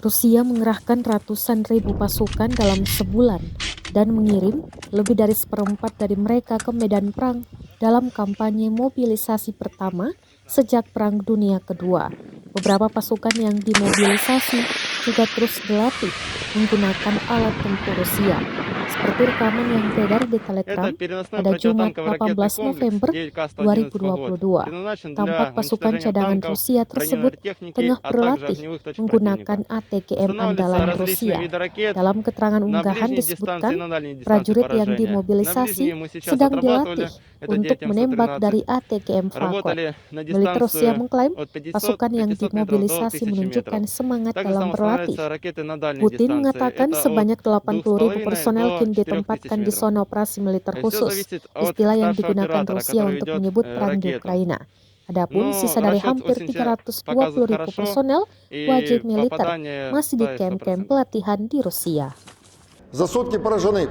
Rusia mengerahkan ratusan ribu pasukan dalam sebulan dan mengirim lebih dari seperempat dari mereka ke medan perang dalam kampanye mobilisasi pertama sejak Perang Dunia Kedua. Beberapa pasukan yang dimobilisasi juga terus dilatih menggunakan alat tempur Rusia, seperti rekaman yang beredar di Это Telegram переносной pada Jumat противотанковый ракетный 18 комплекс November 9К-111 год. 2022. Предназначен для Tampak pasukan уничтожения cadangan танков, Rusia tersebut бронированной техники, tengah а также berlatih огневых точек противника. menggunakan ATKM Устанавливаются andalan различные Rusia. виды ракет Dalam keterangan на unggahan ближней дистанции и disebutkan, на дальней дистанции prajurit yang поражения. На ближней dimobilisasi мы сейчас sedang dilatih отрабатывали, это untuk menembak 9М113. dari ATKM Falcon. Работали на Militer Rusia дистанцию mengklaim от 500, pasukan yang 500 метров до dimobilisasi 1000 метров. menunjukkan semangat Также dalam там berlatih. устанавливаются ракеты на дальней Putin дистанции. mengatakan Это от sebanyak 80.000 2,5 personel до kini 4000 ditempatkan di метров. zona operasi militer Все khusus, зависит от istilah yang старшего digunakan оператора, Rusia который untuk ведет menyebut perang di ракету. Ukraina. Adapun Но sisa dari расчет hampir очень показывает 320.000 хорошо, personel и wajib militer попадание masih di составит kamp-kamp 100%. pelatihan di Rusia. За сутки поражены